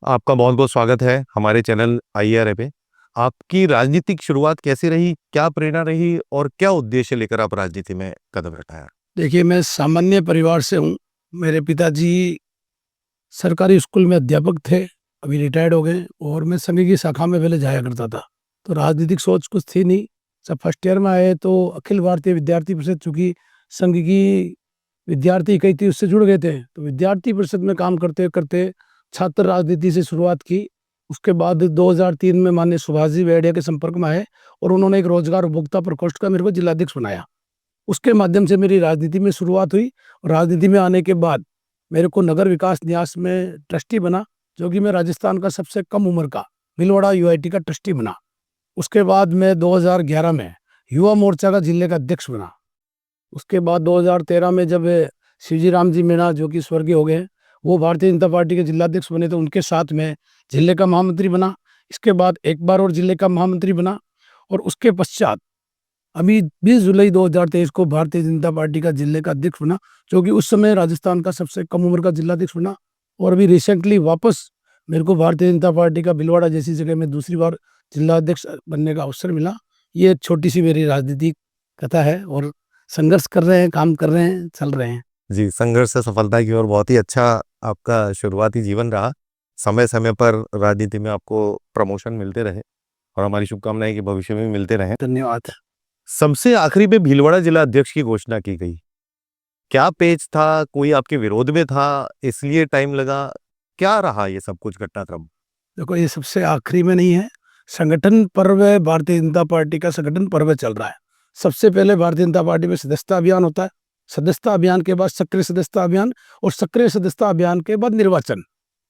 आपका बहुत बहुत स्वागत है हमारे चैनल IRA पे। आपकी राजनीतिक शुरुआत कैसी रही, क्या प्रेरणा रही और क्या उद्देश्य लेकर आप राजनीति में कदम रखा है? देखिए, मैं सामान्य परिवार से हूँ। मेरे पिताजी सरकारी स्कूल में अध्यापक थे, अभी रिटायर्ड हो गए। और मैं संघ की शाखा में पहले जाया करता था, तो राजनीतिक सोच कुछ थी नहीं। जब फर्स्ट ईयर में आए तो अखिल भारतीय विद्यार्थी परिषद, चूंकि संघ की विद्यार्थी इकाई थी, उससे जुड़ गए थे। तो विद्यार्थी परिषद में काम करते करते छात्र राजनीति से शुरुआत की। उसके बाद 2003 में माननीय सुभाष जी वेड़िया के संपर्क में आए और उन्होंने एक रोजगार उपभोक्ता प्रकोष्ठ का मेरे को जिलाध्यक्ष बनाया। उसके माध्यम से मेरी राजनीति में शुरुआत हुई। और राजनीति में आने के बाद मेरे को नगर विकास न्यास में ट्रस्टी बना, जो कि मैं राजस्थान का सबसे कम उम्र का भीलवाड़ा यूआईटी का ट्रस्टी बना। उसके बाद मैं 2011 में युवा मोर्चा का जिले का अध्यक्ष बना। उसके बाद 2013 में जब शिवजी राम जी मीणा, जो कि स्वर्गीय हो गए, वो भारतीय जनता पार्टी के जिलाध्यक्ष बने, तो उनके साथ में जिले का महामंत्री बना। इसके बाद एक बार और जिले का महामंत्री बना। और उसके पश्चात अभी 20 जुलाई 2023 को भारतीय जनता पार्टी का जिले का अध्यक्ष बना, जो कि उस समय राजस्थान का सबसे कम उम्र का जिलाध्यक्ष बना। और अभी रिसेंटली वापस मेरे को भारतीय जनता पार्टी का भीलवाड़ा जैसी जगह में दूसरी बार जिला अध्यक्ष बनने का अवसर मिला। ये छोटी सी मेरी राजनीतिक कथा है, और संघर्ष कर रहे हैं, काम कर रहे हैं, चल रहे हैं। जी, संघर्ष से सफलता की ओर बहुत ही अच्छा आपका शुरुआती जीवन रहा। समय समय पर राजनीति में आपको प्रमोशन मिलते रहे और हमारी शुभकामनाएं कि भविष्य में मिलते रहे। धन्यवाद। सबसे आखिरी में भीलवाड़ा जिला अध्यक्ष की घोषणा की गई, क्या पेच था? कोई आपके विरोध में था इसलिए टाइम लगा? क्या रहा ये सब कुछ घटनाक्रम? देखो, ये सबसे आखिरी में नहीं है। संगठन पर्व है, भारतीय जनता पार्टी का संगठन पर्व चल रहा है। सबसे पहले भारतीय जनता पार्टी में सदस्यता अभियान होता है। सदस्यता अभियान के बाद सक्रिय सदस्यता अभियान, और सक्रिय सदस्यता अभियान के बाद निर्वाचन।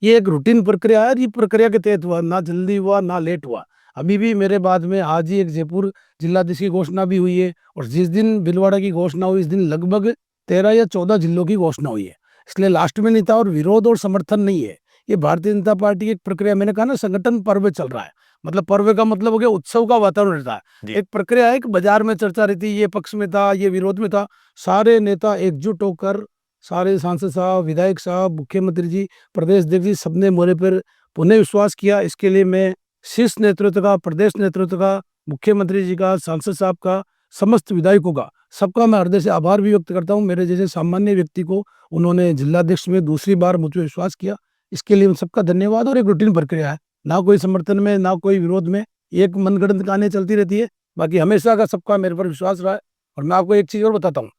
ये एक रूटीन प्रक्रिया है। ये प्रक्रिया के तहत हुआ, ना जल्दी हुआ ना लेट हुआ। अभी भी मेरे बाद में आज ही एक जयपुर जिलाधीश की घोषणा भी हुई है, और जिस दिन भीलवाड़ा की घोषणा हुई, इस दिन लगभग 13 या 14 जिलों की घोषणा हुई है। इसलिए लास्ट में नहीं था, और विरोध और समर्थन नहीं है। ये भारतीय जनता पार्टी की एक प्रक्रिया, मैंने कहा ना, संगठन पर्व चल रहा है। मतलब पर्व का मतलब हो गया उत्सव का वातावरण रहता है। एक प्रक्रिया है कि बाजार में चर्चा रहती है, ये पक्ष में था, ये विरोध में था। सारे नेता एकजुट होकर, सारे सांसद साहब, विधायक साहब, मुख्यमंत्री जी, प्रदेश अध्यक्ष जी, सबने मोरे पर पुनः विश्वास किया। इसके लिए मैं शीर्ष नेतृत्व का, प्रदेश नेतृत्व का, मुख्यमंत्री जी का, सांसद साहब का, समस्त विधायकों का, सबका मैं हृदय से आभार भी व्यक्त करता हूँ। मेरे जैसे सामान्य व्यक्ति को उन्होंने जिलाध्यक्ष में दूसरी बार मुझ पर विश्वास किया, इसके लिए उन सबका धन्यवाद। और एक रूटीन प्रक्रिया है, ना कोई समर्थन में, ना कोई विरोध में। एक मनगढ़ंत कहानी चलती रहती है। बाकी हमेशा का सबका मेरे पर विश्वास रहा है। और मैं आपको एक चीज और बताता हूँ,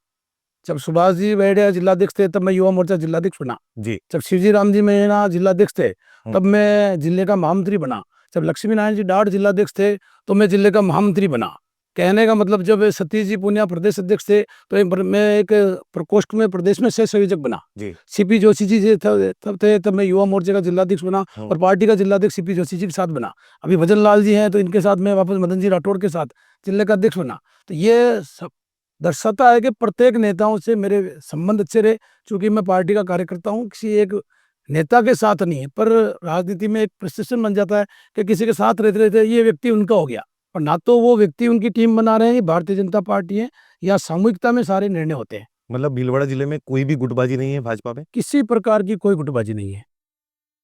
जब सुभाष जी वेड़िया जिलाध्यक्ष थे तब मैं युवा मोर्चा जिलाध्यक्ष बना। जी। जब शिवजी राम जी मीणा जिलाध्यक्ष थे तब मैं जिले का महामंत्री बना। जब लक्ष्मी नारायण जी डाढ़ जिलाध्यक्ष थे तो मैं जिले का महामंत्री बना। कहने का मतलब, जब सतीश जी पूनिया प्रदेश अध्यक्ष थे तो मैं एक प्रकोष्ठ में प्रदेश में सह संयोजक बना। सीपी जोशी जी तब थे, तब मैं युवा मोर्चे का जिलाध्यक्ष बना, और पार्टी का जिलाध्यक्ष सीपी जोशी जी के साथ बना। अभी भजन लाल जी हैं तो इनके साथ मैं वापस मदन जी राठौड़ के साथ जिले का अध्यक्ष बना। तो ये सब दर्शाता है कि प्रत्येक नेताओं से मेरे संबंध अच्छे रहे। चूंकि मैं पार्टी का कार्यकर्ता हूँ, किसी एक नेता के साथ नहीं है। पर राजनीति में एक प्रेस्क्रिप्शन बन जाता है कि किसी के साथ रहते रहते ये व्यक्ति उनका हो गया, और ना तो वो व्यक्ति उनकी टीम बना रहे हैं, ये भारतीय जनता पार्टी है, या सामूहिकता में सारे निर्णय होते हैं। मतलब भीलवाड़ा जिले में कोई भी गुटबाजी नहीं है भाजपा में? किसी प्रकार की कोई गुटबाजी नहीं है।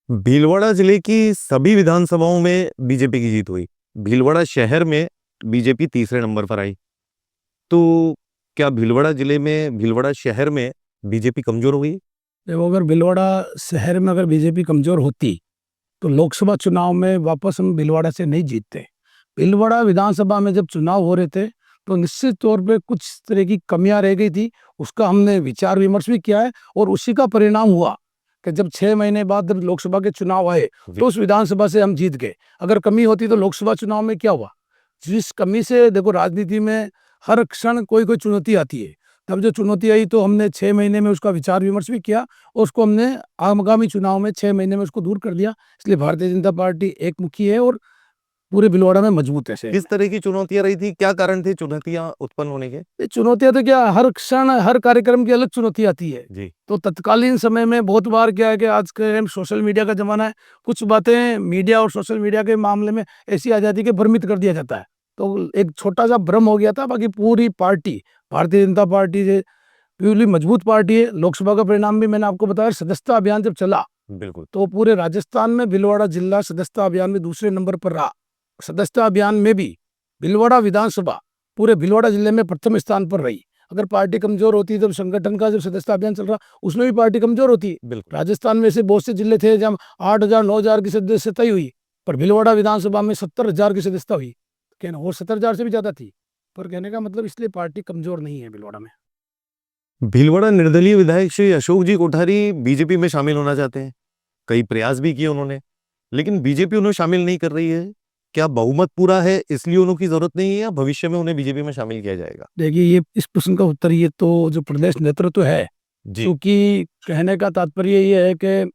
भीलवाड़ा जिले की सभी विधानसभाओं में बीजेपी की जीत हुई। भीलवाड़ा शहर में बीजेपी तीसरे नंबर पर आई। तो क्या भीलवाड़ा जिले में, भीलवाड़ा शहर में बीजेपी कमजोर हो गई? देखो, अगर भीलवाड़ा शहर में अगर बीजेपी कमजोर होती तो लोकसभा चुनाव में वापस हम भीलवाड़ा से नहीं जीतते। भीलवाड़ा विधानसभा में जब चुनाव हो रहे थे तो निश्चित तौर पे कुछ तरह की कमियां रह गई थी। उसका हमने विचार विमर्श भी किया है, और उसी का परिणाम हुआ कि जब 6 महीने बाद जब लोकसभा के चुनाव आए तो उस विधानसभा से हम जीत गए। अगर कमी होती तो लोकसभा चुनाव में क्या हुआ? जिस कमी से, देखो, राजनीति में हर क्षण कोई कोई चुनौती आती है। तब जो चुनौती आई तो हमने 6 महीने में उसका विचार विमर्श भी किया, और उसको हमने आगामी चुनाव में 6 महीने में उसको दूर कर दिया। इसलिए भारतीय जनता पार्टी एकमुखी है और पूरे भीलवाड़ा में मजबूत है से। किस तरह की चुनौतियां रही थी? क्या कारण थे चुनौतियां उत्पन्न होने के? ये चुनौतियां तो क्या, हर क्षण हर कार्यक्रम की अलग चुनौती आती है जी। तो तत्कालीन समय में बहुत बार क्या है कि आज के सोशल मीडिया का जमाना है, कुछ बातें मीडिया और सोशल मीडिया के मामले में ऐसी आ जाती है कि भ्रमित कर दिया जाता है। तो एक छोटा सा भ्रम हो गया था। बाकी पूरी पार्टी, भारतीय जनता पार्टी से प्यूरली मजबूत पार्टी है। लोकसभा का परिणाम भी मैंने आपको बताया। सदस्यता अभियान जब चला बिल्कुल। तो पूरे राजस्थान में भीलवाड़ा जिला सदस्यता अभियान में दूसरे नंबर पर रहा। सदस्यता अभियान में भी भीलवाड़ा विधानसभा पूरे भीलवाड़ा जिले में प्रथम स्थान पर रही। अगर पार्टी कमजोर होती तब संगठन का जब सदस्यता अभियान चल रहा उसमें भी पार्टी कमजोर होती। बिल्कुल। राजस्थान में से बहुत से जिले थे जहाँ 8,000 9,000 की सदस्यता ही हुई, पर भीलवाड़ा विधानसभा में 70,000 की सदस्यता हुई। कहना और 70,000 से भी ज्यादा थी। पर कहने का मतलब इसलिए पार्टी कमजोर नहीं है भीलवाड़ा में। भीलवाड़ा निर्दलीय विधायक श्री अशोक जी कोठारी बीजेपी में शामिल होना चाहते हैं। कई प्रयास भी किए उन्होंने, लेकिन बीजेपी उन्हें शामिल नहीं कर रही है। क्या बहुमत पूरा है इसलिए उनकी जरूरत नहीं है, या भविष्य में उन्हें बीजेपी में शामिल किया जाएगा? देखिए, ये इस प्रश्न का उत्तर ये तो जो प्रदेश नेतृत्व है, जी। क्योंकि कहने का तात्पर्य ये है कि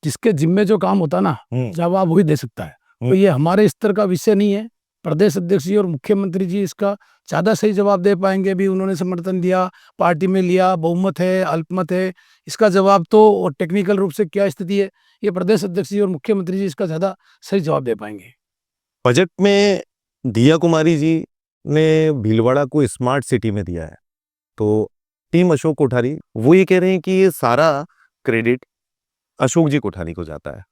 जिसके जिम्मे जो काम होता ना, जवाब वही दे सकता है। तो ये हमारे स्तर का विषय नहीं है। प्रदेश अध्यक्ष जी और मुख्यमंत्री जी इसका ज्यादा सही जवाब दे पाएंगे। अभी उन्होंने समर्थन दिया, पार्टी में लिया, बहुमत है, अल्पमत है, इसका जवाब तो और टेक्निकल रूप से क्या स्थिति है, ये प्रदेश अध्यक्ष जी और मुख्यमंत्री जी इसका ज्यादा सही जवाब दे पाएंगे। बजट में दिया कुमारी जी ने भीलवाड़ा को स्मार्ट सिटी में दिया है, तो टीम अशोक कोठारी वो ये कह रहे हैं कि ये सारा क्रेडिट अशोक जी कोठारी को जाता है।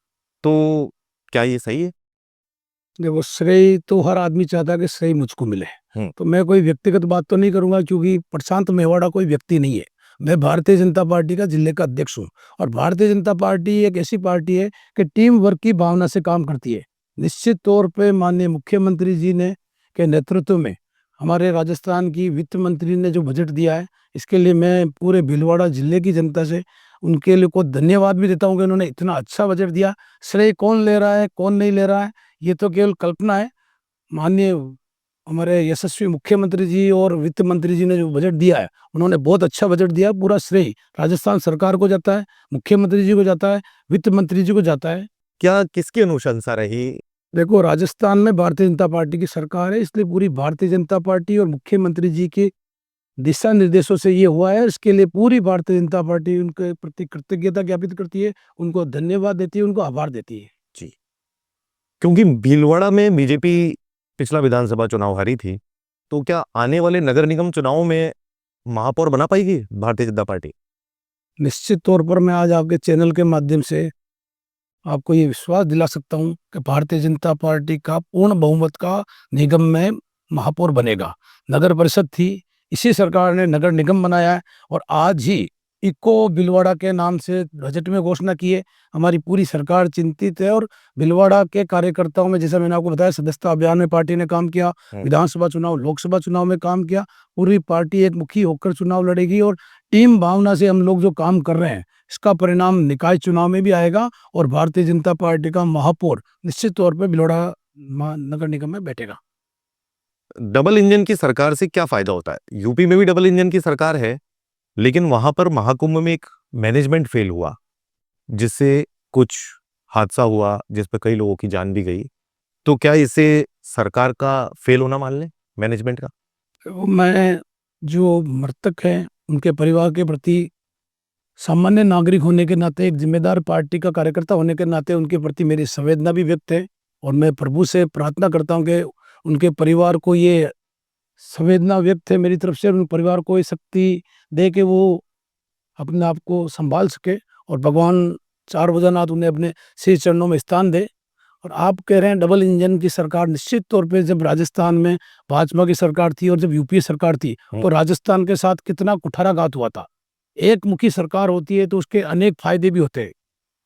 तो क्या ये सही है? देखो, श्रेय तो हर आदमी चाहता है कि श्रेय मुझको मिले। तो मैं कोई व्यक्तिगत बात तो नहीं करूंगा, क्योंकि प्रशांत मेवाड़ा कोई व्यक्ति नहीं है। मैं भारतीय जनता पार्टी का जिले का अध्यक्ष हूँ, और भारतीय जनता पार्टी एक ऐसी पार्टी है कि टीम वर्क की भावना से काम करती है। निश्चित तौर पे माननीय मुख्यमंत्री जी ने के नेतृत्व में हमारे राजस्थान की वित्त मंत्री ने जो बजट दिया है, इसके लिए मैं पूरे भीलवाड़ा जिले की जनता से उनके लिए को धन्यवाद भी देता हूँ कि उन्होंने इतना अच्छा बजट दिया। श्रेय कौन ले रहा है कौन नहीं ले रहा है, ये तो केवल कल्पना है। माननीय हमारे यशस्वी मुख्यमंत्री जी और वित्त मंत्री जी ने जो बजट दिया है, उन्होंने बहुत अच्छा बजट दिया। पूरा श्रेय राजस्थान सरकार को जाता है, मुख्यमंत्री जी को जाता है, वित्त मंत्री जी को जाता है। क्या किसकी अनुशंसा रही? देखो, राजस्थान में भारतीय जनता पार्टी की सरकार है, इसलिए पूरी भारतीय जनता पार्टी और मुख्यमंत्री जी के दिशा निर्देशों से ये हुआ है। इसके लिए पूरी भारतीय जनता पार्टी उनके प्रति कृतज्ञता ज्ञापित करती है, उनको धन्यवाद देती है, उनको आभार देती है। जी। क्योंकि भीलवाड़ा में बीजेपी पिछला विधानसभा चुनाव हारी थी, तो क्या आने वाले नगर निगम चुनाव में महापौर बना पाएगी भारतीय जनता पार्टी? निश्चित तौर पर मैं आज आपके चैनल के माध्यम से आपको ये विश्वास दिला सकता हूं कि भारतीय जनता पार्टी का पूर्ण बहुमत का निगम में महापौर बनेगा। नगर परिषद थी, इसी सरकार ने नगर निगम बनाया है, और आज ही इको भीलवाड़ा के नाम से बजट में घोषणा की है। हमारी पूरी सरकार चिंतित है, और भीलवाड़ा के कार्यकर्ताओं में, जैसा मैंने आपको बताया, सदस्यता अभियान में पार्टी ने काम किया, विधानसभा चुनाव, लोकसभा चुनाव में काम किया। पूरी पार्टी एक मुखी होकर चुनाव लड़ेगी, और टीम भावना से हम लोग जो काम कर रहे हैं, इसका परिणाम निकाय चुनाव में भी आएगा, और भारतीय जनता पार्टी का महापौर निश्चित तौर पर भीलवाड़ा नगर निगम में बैठेगा। डबल इंजन की सरकार से क्या फायदा होता है? यूपी में भी डबल इंजन की सरकार है, लेकिन वहां पर महाकुंभ में एक मैनेजमेंट फेल हुआ, जिससे कुछ हादसा हुआ, जिस पर कई लोगों की जान भी गई। तो क्या इसे सरकार का फेल होना मान लें, मैनेजमेंट का? मैं जो मृतक हैं उनके परिवार के प्रति सामान्य नागरिक होने के नाते, एक जिम्मेदार पार्टी का कार्यकर्ता होने के नाते उनके प्रति मेरी संवेदना भी व्यक्त है, और मैं प्रभु से प्रार्थना करता हूं कि उनके परिवार को ये संवेदना व्यक्त है मेरी तरफ से, उन परिवार को ये शक्ति दे कि वो अपने आप को संभाल सके, और भगवान चार भुजानाथ उन्हें अपने श्री चरणों में स्थान दे। और आप कह रहे हैं डबल इंजन की सरकार, निश्चित तौर पे जब राजस्थान में भाजपा की सरकार थी और जब यूपीए सरकार थी, तो राजस्थान के साथ कितना कुठाराघात हुआ था। एक मुखी सरकार होती है तो उसके अनेक फायदे भी होते हैं।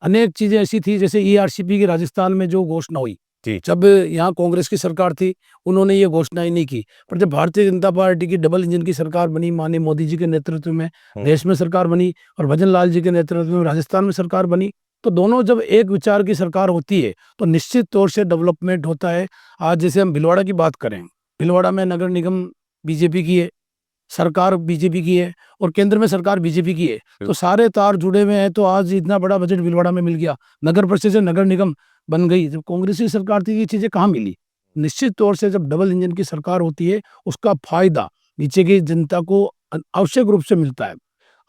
अनेक चीजें ऐसी थी, जैसे ईआरसीपी की राजस्थान में जो घोषणा हुई, जब यहाँ कांग्रेस की सरकार थी उन्होंने ये घोषणा ही नहीं की, पर जब भारतीय जनता पार्टी की डबल इंजन की सरकार बनी, माननीय मोदी जी के नेतृत्व में देश में सरकार बनी, और भजन लाल जी के नेतृत्व में राजस्थान में सरकार बनी, तो दोनों जब एक विचार की सरकार होती है तो निश्चित तौर से डेवलपमेंट होता है। आज जैसे हम भीलवाड़ा की बात करें, भीलवाड़ा में नगर निगम बीजेपी की है, सरकार बीजेपी की है, और केंद्र में सरकार बीजेपी की है, तो सारे तार जुड़े हुए हैं। तो आज इतना बड़ा बजट भीलवाड़ा में मिल गया, नगर परिषद से नगर निगम बन गई। जब कांग्रेस की सरकार थी ये चीजें कहाँ मिली? निश्चित तौर से जब डबल इंजन की सरकार होती है उसका फायदा नीचे की जनता को आवश्यक रूप से मिलता है।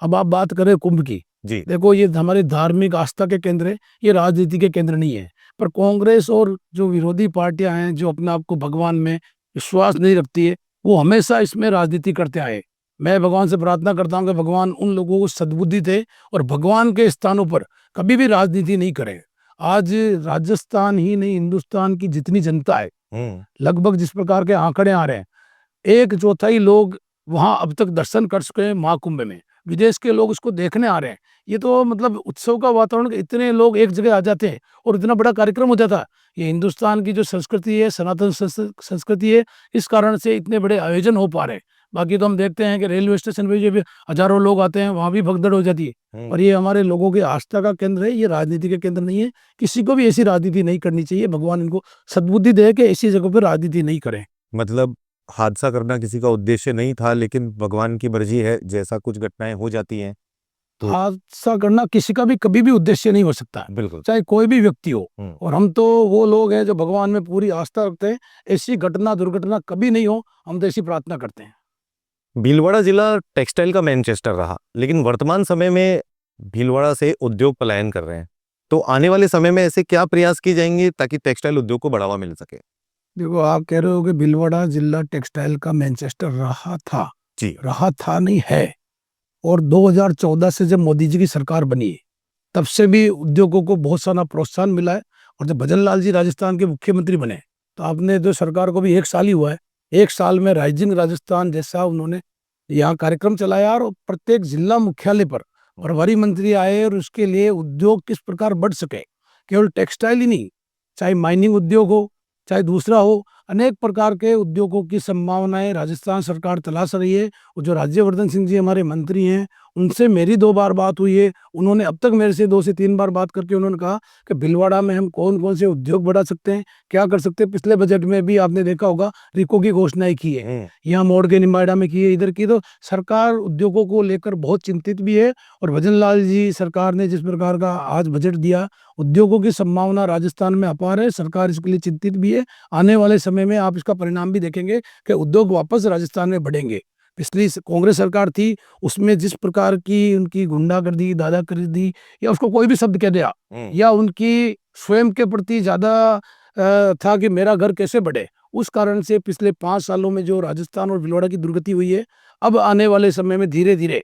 अब आप बात करें कुंभ की, देखो ये हमारी धार्मिक आस्था के केंद्र है, ये राजनीति के केंद्र नहीं है। पर कांग्रेस और जो विरोधी पार्टियां हैं जो अपने आप को भगवान में विश्वास नहीं रखती है, वो हमेशा इसमें राजनीति करते आए। मैं भगवान से प्रार्थना करता हूँ कि भगवान उन लोगों को सद्बुद्धि दे और भगवान के स्थानों पर कभी भी राजनीति नहीं करें। आज राजस्थान ही नहीं, हिंदुस्तान की जितनी जनता है, लगभग जिस प्रकार के आंकड़े आ रहे हैं, 1/4 लोग वहां अब तक दर्शन कर चुके हैं महाकुंभ में। विदेश के लोग उसको देखने आ रहे हैं। ये तो मतलब उत्सव का वातावरण, इतने लोग एक जगह आ जाते हैं और इतना बड़ा कार्यक्रम हो जाता है। ये हिंदुस्तान की जो संस्कृति है, सनातन संस्कृति है, इस कारण से इतने बड़े आयोजन हो पा रहे हैं। बाकी तो हम देखते हैं कि रेलवे स्टेशन पे जो हजारों लोग आते हैं, वहां भी भगदड़ हो जाती है। और ये हमारे लोगों की आस्था का केंद्र है, ये राजनीति का केंद्र नहीं है। किसी को भी ऐसी राजनीति नहीं करनी चाहिए। भगवान इनको सद्बुद्धि दे कि ऐसी जगह पर राजनीति नहीं करें। मतलब हादसा करना किसी का उद्देश्य नहीं था, लेकिन भगवान की मर्जी है, जैसा कुछ घटनाएं हो जाती हैं तो हादसा करना किसी का भी कभी भी उद्देश्य नहीं हो सकता है, बिल्कुल। चाहे कोई भी व्यक्ति हो। हम्म। और हम तो वो लोग हैं जो भगवान में पूरी आस्था रखते हैं। ऐसी घटना दुर्घटना कभी नहीं हो, हम तो ऐसी प्रार्थना करते हैं। भीलवाड़ा जिला टेक्सटाइल का मैनचेस्टर रहा, लेकिन वर्तमान समय में भीलवाड़ा से उद्योग पलायन कर रहे हैं। तो आने वाले समय में ऐसे क्या प्रयास किए जाएंगे ताकि टेक्सटाइल उद्योग को बढ़ावा मिल सके? देखो, आप कह रहे हो कि भीलवाड़ा जिला टेक्सटाइल का मैनचेस्टर जी। रहा था नहीं है। और 2014 से जब मोदी जी की सरकार बनी है, तब से भी उद्योगों को बहुत सारा प्रोत्साहन मिला है। और जब भजन लाल जी राजस्थान के मुख्यमंत्री बने, तो आपने जो सरकार को भी 1 साल ही हुआ है, 1 साल में राइजिंग राजस्थान जैसा उन्होंने यहाँ कार्यक्रम चलाया। और प्रत्येक जिला मुख्यालय पर प्रभारी मंत्री आए और उसके लिए उद्योग किस प्रकार बढ़ सके, केवल टेक्सटाइल ही नहीं, चाहे माइनिंग उद्योग हो, चाहे दूसरा हो, अनेक प्रकार के उद्योगों की संभावनाएं राजस्थान सरकार तलाश रही है। और जो राज्यवर्धन सिंह जी हमारे मंत्री हैं, उनसे मेरी 2 बार बात हुई है। उन्होंने अब तक मेरे से 2 से 3 बार बात करके उन्होंने कहा कि भीलवाड़ा में हम कौन कौन से उद्योग बढ़ा सकते हैं, क्या कर सकते हैं। पिछले बजट में भी आपने देखा होगा, रिको की घोषणाएं की है, यहाँ मोड़ के निम्बाड़ा में की है, इधर की। तो सरकार उद्योगों को लेकर बहुत चिंतित भी है। और भजन लाल जी सरकार ने जिस प्रकार का आज बजट दिया, उद्योगों की संभावना राजस्थान में अपार है। सरकार इसके लिए चिंतित भी है। आने वाले समय में आप इसका परिणाम भी देखेंगे कि उद्योग वापस राजस्थान में बढ़ेंगे। पिछली कांग्रेस सरकार थी, उसमें जिस प्रकार की उनकी गुंडागर्दी, दादागिरी, या उसको कोई भी शब्द कह दिया, या उनकी स्वयं के प्रति ज्यादा था कि मेरा घर कैसे बढ़े, उस कारण से पिछले 5 सालों में जो राजस्थान और भीलवाड़ा की दुर्गति हुई है, अब आने वाले समय में धीरे धीरे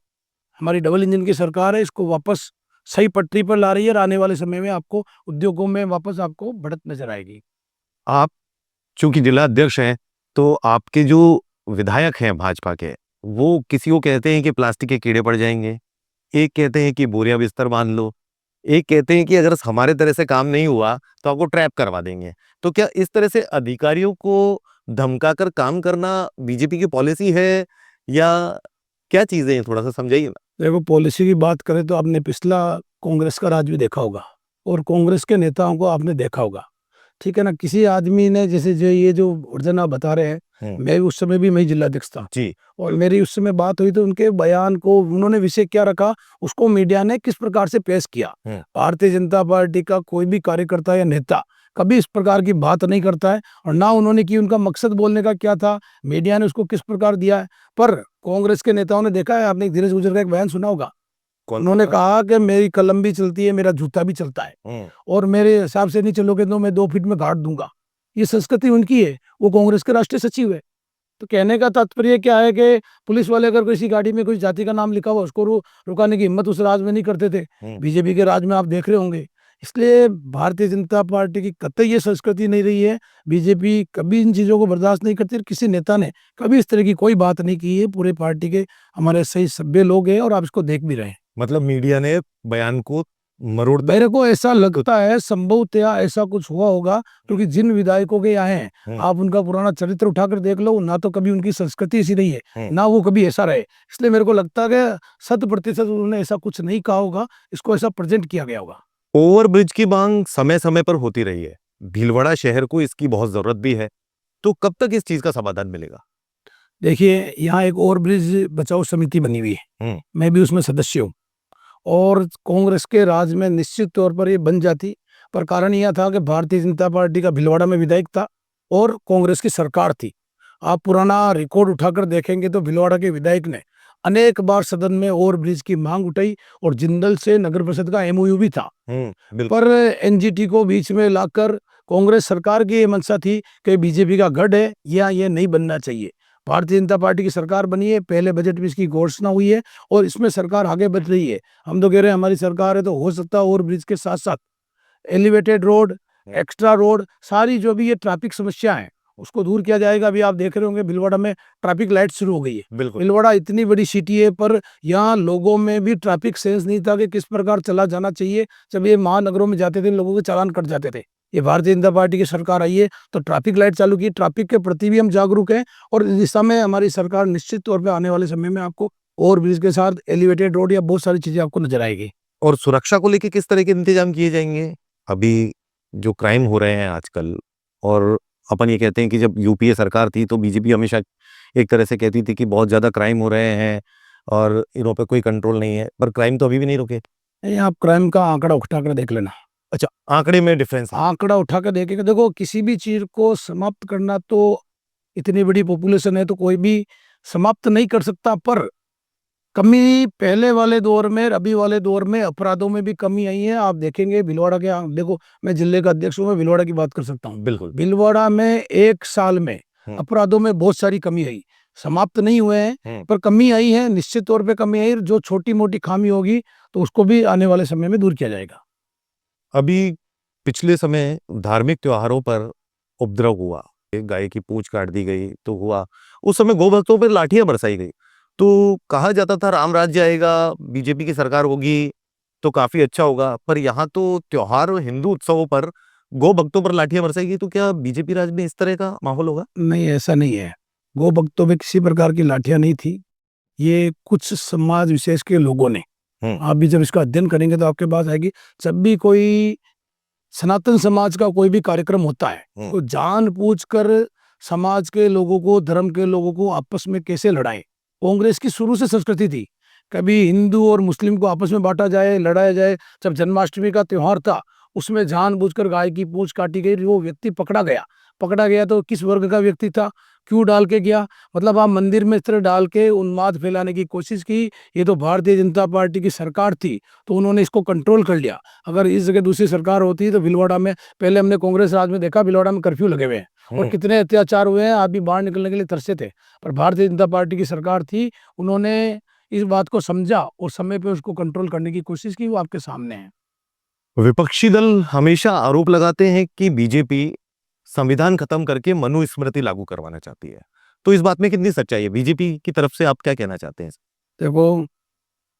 हमारी डबल इंजन की सरकार है, इसको वापस सही पटरी पर ला रही है। और आने वाले समय में आपको उद्योगों में वापस आपको बढ़त नजर आएगी। आप चूंकि जिला अध्यक्ष हैं, तो आपके जो विधायक हैं भाजपा के, वो किसी को कहते हैं कि प्लास्टिक के कीड़े पड़ जाएंगे, एक कहते हैं कि बोरिया बिस्तर बांध लो, एक कहते हैं कि अगर हमारे तरह से काम नहीं हुआ तो आपको ट्रैप करवा देंगे। तो क्या इस तरह से अधिकारियों को धमकाकर काम करना बीजेपी की पॉलिसी है, या क्या चीजें हैं, थोड़ा सा समझाइए ना। देखो, पॉलिसी की बात करें तो आपने पिछला कांग्रेस का राज भी देखा होगा और कांग्रेस के नेताओं को आपने देखा होगा, ठीक है ना। किसी आदमी ने, जैसे जो ये जो वर्जन आप बता रहे हैं, मैं उस समय भी मैं जिलाध्यक्ष था जी, और मेरी उस समय बात हुई तो उनके बयान को उन्होंने विषय क्या रखा, उसको मीडिया ने किस प्रकार से पेश किया। भारतीय जनता पार्टी का कोई भी कार्यकर्ता या नेता कभी इस प्रकार की बात नहीं करता है, और ना उन्होंने की। उनका मकसद बोलने का क्या था, मीडिया ने उसको किस प्रकार दिया है। पर कांग्रेस के नेताओं ने देखा है, आपने धीरज गुर्जर का एक बयान सुना होगा, उन्होंने कहा कि मेरी कलम भी चलती है, मेरा जूता भी चलता है, और मेरे हिसाब से नहीं चलोगे तो मैं 2 फीट में गाड़ दूंगा। ये संस्कृति उनकी है, वो कांग्रेस के राष्ट्रीय सचिव है। तो कहने का तात्पर्य क्या है कि पुलिस वाले अगर किसी गाड़ी में कोई जाति का नाम लिखा हुआ, उसको रुकाने की हिम्मत उस राज में नहीं करते थे। बीजेपी के राज में आप देख रहे होंगे। इसलिए भारतीय जनता पार्टी की कतई ये संस्कृति नहीं रही है। बीजेपी कभी इन चीजों को बर्दाश्त नहीं करती, किसी नेता ने कभी इस तरह की कोई बात नहीं की है। पूरे पार्टी के हमारे सही सभ्य लोग हैं और आप इसको देख भी रहे हैं। मतलब मीडिया ने बयान को मरोड़ मेरे को ऐसा लगता है संभवतया ऐसा कुछ हुआ होगा, क्योंकि जिन विधायकों के यहाँ हैं, आप उनका पुराना चरित्र उठाकर देख लो, ना तो कभी उनकी संस्कृति ऐसी रही है, ना वो कभी ऐसा रहे। इसलिए मेरे को लगता है कि 100% उन्होंने ऐसा कुछ नहीं कहा होगा, इसको ऐसा प्रेजेंट किया गया होगा। ओवरब्रिज की मांग समय समय पर होती रही है, भीलवाड़ा शहर को इसकी बहुत जरूरत भी है, तो कब तक इस चीज का समाधान मिलेगा? देखिए, यहाँ एक ओवरब्रिज बचाओ समिति बनी हुई है, मैं भी उसमें सदस्य हूँ, और कांग्रेस के राज में निश्चित तौर पर ये बन जाती। पर कारण यह था कि भारतीय जनता पार्टी का भीलवाड़ा में विधायक था और कांग्रेस की सरकार थी। आप पुराना रिकॉर्ड उठाकर देखेंगे तो भीलवाड़ा के विधायक ने अनेक बार सदन में ओवरब्रिज की मांग उठाई, और जिंदल से नगर परिषद का MOU भी था। पर NGT को बीच में लाकर कांग्रेस सरकार की ये मंशा थी कि बीजेपी का गढ़ है या ये नहीं बनना चाहिए। भारतीय जनता पार्टी की सरकार बनी है, पहले बजट में इसकी घोषणा हुई है और इसमें सरकार आगे बढ़ रही है। हम तो कह रहे हैं हमारी सरकार है तो हो सकता है और ब्रिज के साथ साथ एलिवेटेड रोड, एक्स्ट्रा रोड, सारी जो भी ये ट्रैफिक समस्या है उसको दूर किया जाएगा। अभी आप देख रहे होंगे भीलवाड़ा में ट्रैफिक लाइट शुरू हो गई है। बिल्कुल। भीलवाड़ा इतनी बड़ी सिटी है पर यहाँ लोगों में भी ट्रैफिक सेंस नहीं था कि किस प्रकार चला जाना चाहिए। जब ये महानगरों में जाते थे लोगों के चालान कट जाते थे। ये भारतीय जनता पार्टी की सरकार आई है तो ट्रैफिक लाइट चालू की, ट्रैफिक के प्रति भी हम जागरूक हैं और इस दिशा में हमारी सरकार निश्चित तौर पर आने वाले समय में आपको और ब्रिज के साथ एलिवेटेड रोड या बहुत सारी चीजें आपको नजर आएगी। और सुरक्षा को लेके किस तरह के इंतजाम किए जाएंगे? अभी जो क्राइम हो रहे हैं आजकल, और अपन ये कहते हैं कि जब यूपीए सरकार थी तो बीजेपी हमेशा एक तरह से कहती थी कि बहुत ज्यादा क्राइम हो रहे हैं और इन्हों पे कोई कंट्रोल नहीं है, पर क्राइम तो अभी भी नहीं रुके। ये आप क्राइम का आंकड़ा उठाकर देख लेना। अच्छा, आंकड़े में डिफरेंस है। आंकड़ा उठाकर देखेंगे, देखो किसी भी चीज को समाप्त करना तो इतनी बड़ी पॉपुलेशन है तो कोई भी समाप्त नहीं कर सकता, पर कमी पहले वाले दौर में अभी वाले दौर में अपराधों में भी कमी आई है। आप देखेंगे भीलवाड़ा के, देखो मैं जिले का अध्यक्ष हूँ, मैं भीलवाड़ा की बात कर सकता हूँ। बिल्कुल। भीलवाड़ा में एक साल में अपराधों में बहुत सारी कमी आई, समाप्त नहीं हुए हैं पर कमी आई है, निश्चित तौर पे कमी आई। जो छोटी मोटी खामी होगी तो उसको भी आने वाले समय में दूर किया जाएगा। अभी पिछले समय धार्मिक त्योहारों पर उपद्रव हुआ, एक गाय की पूंछ काट दी गई तो हुआ, उस समय गौ भक्तों पर लाठियां बरसाई गई। तो कहा जाता था राम राज्य आएगा, बीजेपी की सरकार होगी तो काफी अच्छा होगा, पर यहाँ तो त्योहार और हिंदू उत्सवों पर गौ भक्तों पर लाठियां बरसाई गई। तो क्या बीजेपी राज में इस तरह का माहौल होगा? नहीं, ऐसा नहीं है। गौ भक्तों में किसी प्रकार की लाठियां नहीं थी, ये कुछ समाज विशेष के लोगों ने, आप भी जब इसका अध्ययन करेंगे तो आपके पास आएगी, जब भी कोई सनातन समाज का कोई भी कार्यक्रम होता है तो जानबूझकर समाज के लोगों को, धर्म के लोगों को आपस में कैसे लड़ाएं। कांग्रेस की शुरू से संस्कृति थी, कभी हिंदू और मुस्लिम को आपस में बांटा जाए, लड़ाया जाए। जब जन्माष्टमी का त्योहार था उसमें जानबूझकर गाय की पूंछ काटी गई, वो व्यक्ति पकड़ा गया तो किस वर्ग का व्यक्ति था, क्यों डाल के गया, मतलब आप मंदिर में इस तरह डाल के उन्माद फैलाने की कोशिश की। ये तो भारतीय जनता पार्टी की सरकार थी तो उन्होंने इसको कंट्रोल कर लिया। अगर इस जगह दूसरी सरकार होती तो भीलवाड़ा में, पहले हमने कांग्रेस राज में देखा भीलवाड़ा में कर्फ्यू लगे हुए हैं और कितने अत्याचार हुए हैं, आदमी बाहर निकलने के लिए तरसे थे। पर भारतीय जनता पार्टी की सरकार थी, उन्होंने इस बात को समझा और समय पे उसको कंट्रोल करने की कोशिश की, वो आपके सामने है। विपक्षी दल हमेशा आरोप लगाते हैं कि बीजेपी संविधान खत्म करके मनुस्मृति लागू करवाना चाहती है, तो इस बात में कितनी सच्चाई है? बीजेपी की तरफ से आप क्या कहना चाहते हैं? देखो,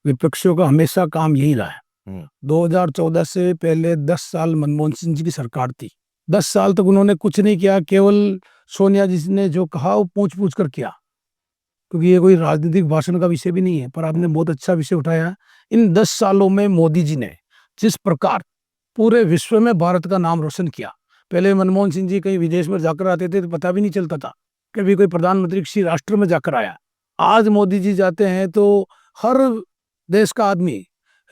विपक्षियों का हमेशा काम यही रहा है। 2014 से पहले 10 साल मनमोहन सिंह जी की सरकार थी, 10 साल तक उन्होंने कुछ नहीं किया, केवल सोनिया जी ने जो कहा वो पूछ कर किया, क्योंकि ये कोई राजनीतिक भाषण का विषय भी नहीं है, पर आपने बहुत अच्छा विषय उठाया। इन 10 सालों में मोदी जी ने जिस प्रकार पूरे विश्व में भारत का नाम रोशन किया, पहले मनमोहन सिंह जी कहीं विदेश में जाकर आते थे तो पता भी नहीं चलता था, कभी कोई प्रधानमंत्री किसी राष्ट्र में जाकर आया। आज मोदी जी जाते हैं तो हर देश का आदमी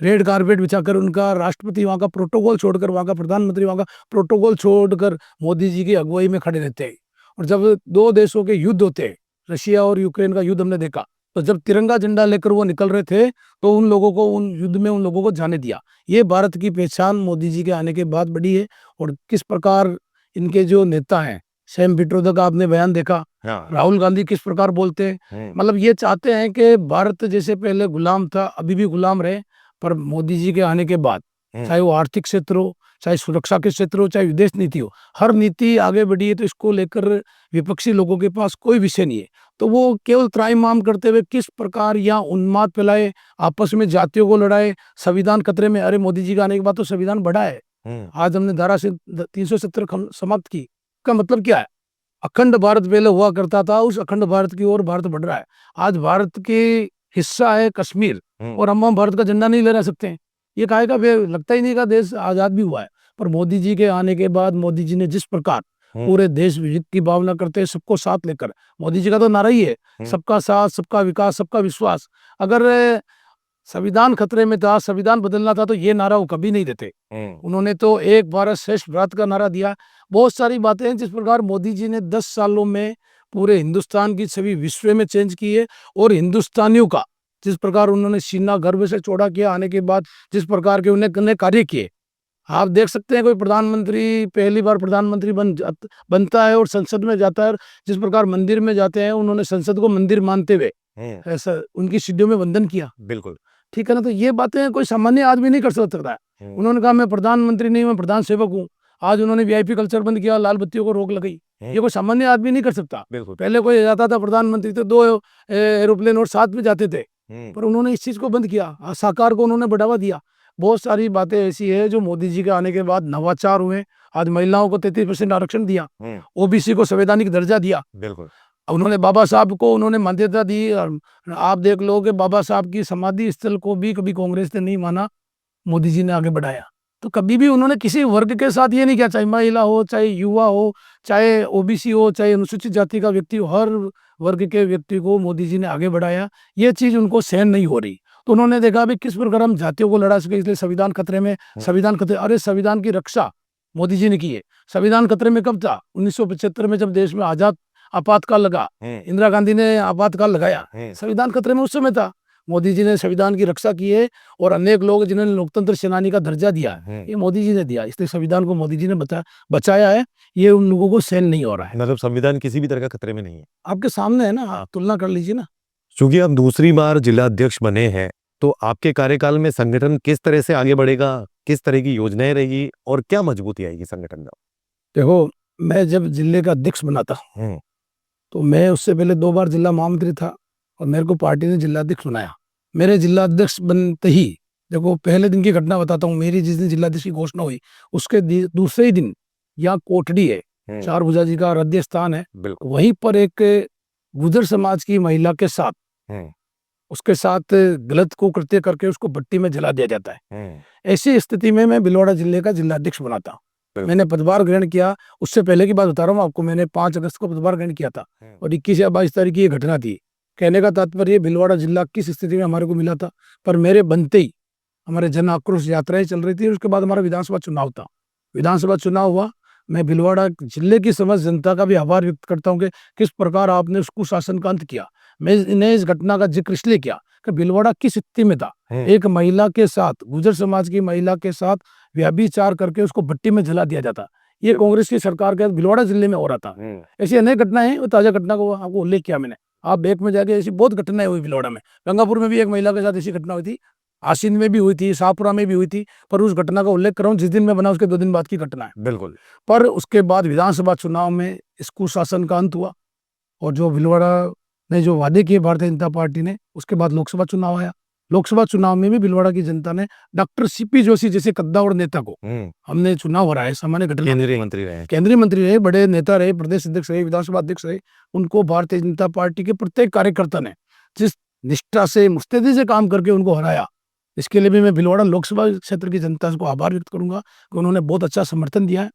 रेड कारपेट बिछाकर, उनका राष्ट्रपति वहाँ का प्रोटोकॉल छोड़कर, वहाँ का प्रधानमंत्री वहाँ का प्रोटोकॉल छोड़कर मोदी जी की अगुवाई में खड़े रहते हैं। और जब दो देशों के युद्ध होते हैं, रशिया और यूक्रेन का युद्ध हमने देखा, तो जब तिरंगा झंडा लेकर वो निकल रहे थे तो उन लोगों को, उन युद्ध में उन लोगों को जाने दिया। ये भारत की पहचान मोदी जी के आने के बाद बढ़ी है। और किस प्रकार इनके जो नेता हैं, सैम पिट्रोदा का आपने बयान देखा, राहुल गांधी किस प्रकार बोलते हैं, मतलब ये चाहते हैं कि भारत जैसे पहले गुलाम था अभी भी गुलाम रहे, पर मोदी जी के आने के बाद चाहे वो आर्थिक क्षेत्र हो, चाहे सुरक्षा के क्षेत्र हो, चाहे विदेश नीति हो, हर नीति आगे बढ़ी है। तो इसको लेकर विपक्षी लोगों के पास कोई विषय नहीं है, तो वो केवल त्राहिमाम करते हुए किस प्रकार यहाँ उन्माद फैलाए, आपस में जातियों को लड़ाए, संविधान खतरे में। अरे मोदी जी का आने के बाद तो संविधान बढ़ा है, आज हमने धारा से 370 समाप्त की, का मतलब क्या है? अखंड भारत पहले हुआ करता था, उस अखंड भारत की ओर भारत बढ़ रहा है। आज भारत के हिस्सा है कश्मीर और हम भारत का झंडा नहीं लहरा सकते हैं, ये काहे का? लगता ही नहीं का देश आजाद भी हुआ है। पर मोदी जी के आने के बाद मोदी जी ने जिस प्रकार पूरे देश हित की भावना करते हैं, सबको साथ लेकर, मोदी जी का तो नारा ही है सबका साथ, सबका विकास, सबका विश्वास। अगर संविधान खतरे में था, संविधान बदलना था, तो ये नारा वो कभी नहीं देते। उन्होंने तो एक भारत श्रेष्ठ भारत का नारा दिया। बहुत सारी बातें हैं जिस प्रकार मोदी जी ने 10 सालों में पूरे हिंदुस्तान की छवि विश्व में चेंज की है। और हिंदुस्तानियों का जिस प्रकार उन्होंने सीना गर्व से चौड़ा किया, आने के बाद जिस प्रकार के उन्हें कार्य किए, आप देख सकते हैं कोई प्रधानमंत्री पहली बार प्रधानमंत्री बनता है और संसद में जाता है, जिस प्रकार मंदिर में जाते हैं, उन्होंने संसद को मंदिर मानते हुए ऐसा उनकी सीढ़ियों में वंदन किया। बिल्कुल। ठीक है ना, तो ये बातें कोई सामान्य आदमी नहीं कर सकता है। उन्होंने कहा मैं प्रधानमंत्री नहीं, मैं प्रधान सेवक हूँ। आज उन्होंने वीआईपी कल्चर बंद किया, लाल बत्तियों को रोक लगाई। ये कोई सामान्य आदमी नहीं कर सकता। पहले कोई जाता था प्रधानमंत्री तो 2 एरोप्लेन और साथ में जाते थे, पर उन्होंने इस चीज को बंद किया, साकार को उन्होंने बढ़ावा दिया। बहुत सारी बातें ऐसी है जो मोदी जी के आने के बाद नवाचार हुए। आज महिलाओं को 33% आरक्षण दिया, ओबीसी को संवैधानिक दर्जा दिया। बिल्कुल। उन्होंने बाबा साहब को उन्होंने मान्यता दी। और आप देख लो कि बाबा साहब की समाधि स्थल को भी कभी कांग्रेस ने नहीं माना, मोदी जी ने आगे बढ़ाया। तो कभी भी उन्होंने किसी वर्ग के साथ ये नहीं किया, चाहे महिला हो, चाहे युवा हो, चाहे ओबीसी हो, चाहे अनुसूचित जाति का व्यक्ति हो, हर वर्ग के व्यक्ति को मोदी जी ने आगे बढ़ाया। ये चीज उनको सहन नहीं हो रही, तो उन्होंने देखा भी किस प्रकार हम जातियों को लड़ा सके, इसलिए संविधान खतरे में। संविधान खतरे, अरे संविधान की रक्षा मोदी जी ने की है। संविधान खतरे में कब था? 1975 में, जब देश में आजाद आपातकाल लगा, इंदिरा गांधी ने आपातकाल लगाया, संविधान खतरे में उस समय था। मोदी जी ने संविधान की रक्षा की है, और अनेक लोग जिन्होंने लोकतंत्र सेनानी का दर्जा दिया, ये मोदी जी ने दिया। इसलिए संविधान को मोदी जी ने बचाया है। ये उन लोगों को सहन नहीं हो रहा है। मतलब संविधान किसी भी तरह का खतरे में नहीं है। आपके सामने है ना, आप तुलना कर लीजिए ना। चूंकि आप दूसरी बार जिला अध्यक्ष बने हैं, तो आपके कार्यकाल में संगठन किस तरह से आगे बढ़ेगा, किस तरह की योजनाएं रहेगी और क्या मजबूती आएगी संगठन में? देखो, मैं जब जिले का अध्यक्ष बना था, तो मैं उससे पहले 2 बार जिला महामंत्री था, और मेरे को पार्टी ने जिला अध्यक्ष बनाया। मेरे जिला अध्यक्ष बनते ही, देखो पहले दिन की घटना बताता हूँ। मेरी जिस दिन जिला अध्यक्ष की घोषणा हुई, उसके दूसरे ही दिन यहाँ कोटड़ी है, चार भुजा जी का आराध्य स्थान है, वहीं पर एक गुजर समाज की महिला के साथ, उसके साथ गलत को कृत्य करके उसको भट्टी में जला दिया जाता है। ऐसी स्थिति में मैं भीलवाड़ा जिले का जिला अध्यक्ष बना था। मैंने पदभार ग्रहण किया। उससे पहले की बात बता रहा हूँ आपको, मैंने 5 अगस्त को पदभार ग्रहण किया था, और 21 या 22 तारीख की ये घटना थी। कहने का तात्पर्य भीलवाड़ा जिला किस स्थिति में हमारे को मिला था। पर मेरे बनते ही हमारे जन आक्रोश यात्राएं चल रही थी, उसके बाद हमारा विधानसभा चुनाव था। विधानसभा चुनाव हुआ, मैं भीलवाड़ा जिले की समस्त जनता का भी आभार व्यक्त करता हूँ कि किस प्रकार आपने उस कुशासन का अंत किया। मैंने इस घटना का जिक्र इसलिए किया कि भीलवाड़ा किस स्थिति में था। एक महिला के साथ, गुजर समाज की महिला के साथ व्यभिचार करके उसको भट्टी में जला दिया जाता। ये कांग्रेस की सरकार के भीलवाड़ा जिले में हो रहा था। ऐसी अनेक घटनाएं हैं, ताजा घटना को आपको उल्लेख किया मैंने। आप बैंक में जाके ऐसी बहुत घटनाएं हुई भीलवाड़ा में। गंगापुर में भी एक महिला के साथ ऐसी घटना हुई थी, आसीन में भी हुई थी, शाहपुरा में भी हुई थी। पर उस घटना का उल्लेख कर रहा हूँ जिस दिन मैं बना उसके 2 दिन बाद की घटना है। बिल्कुल। पर उसके बाद विधानसभा चुनाव में इस कुशासन का अंत हुआ, और जो भीलवाड़ा ने जो वादे किए भारतीय जनता पार्टी ने, उसके बाद लोकसभा चुनाव आया। लोकसभा चुनाव में भी भीलवाड़ा की जनता ने डॉक्टर सीपी जोशी जैसे कद्दावर नेता को हमने चुनाव हराया। सामान्य घटना, केंद्रीय मंत्री रहे, बड़े नेता रहे, प्रदेश अध्यक्ष रहे, विधानसभा अध्यक्ष रहे। उनको भारतीय जनता पार्टी के प्रत्येक कार्यकर्ता ने जिस निष्ठा से, मुस्तैदी से काम करके उनको हराया, इसके लिए भी मैं भीलवाड़ा लोकसभा क्षेत्र की जनता को आभार व्यक्त करूंगा कि उन्होंने बहुत अच्छा समर्थन दिया है।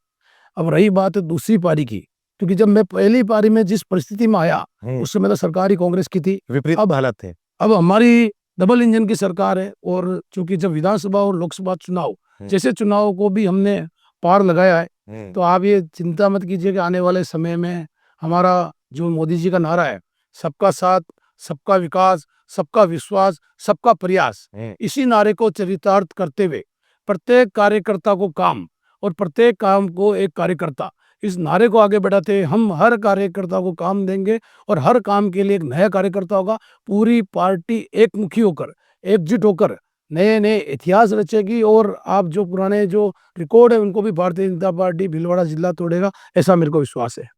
अब रही बात दूसरी पारी की, क्योंकि जब मैं पहली पारी में जिस परिस्थिति में आया, उस समय तो सरकार ही कांग्रेस की थी, विपरीत अब हालात थे। अब हमारी डबल इंजन की सरकार है, और चूंकि जब विधानसभा और लोकसभा चुनाव जैसे चुनाव को भी हमने पार लगाया है, तो आप ये चिंता मत कीजिए कि आने वाले समय में हमारा जो मोदी जी का नारा है, सबका साथ, सबका विकास, सबका विश्वास, सबका प्रयास, इसी नारे को चरितार्थ करते हुए प्रत्येक कार्यकर्ता को काम और प्रत्येक काम को एक कार्यकर्ता, इस नारे को आगे बढ़ाते हम हर कार्यकर्ता को काम देंगे, और हर काम के लिए एक नया कार्यकर्ता होगा। पूरी पार्टी एकमुखी होकर, एकजुट होकर नए नए इतिहास रचेगी, और आप जो पुराने जो रिकॉर्ड है उनको भी भारतीय जनता पार्टी भीलवाड़ा जिला तोड़ेगा, ऐसा मेरे को विश्वास है।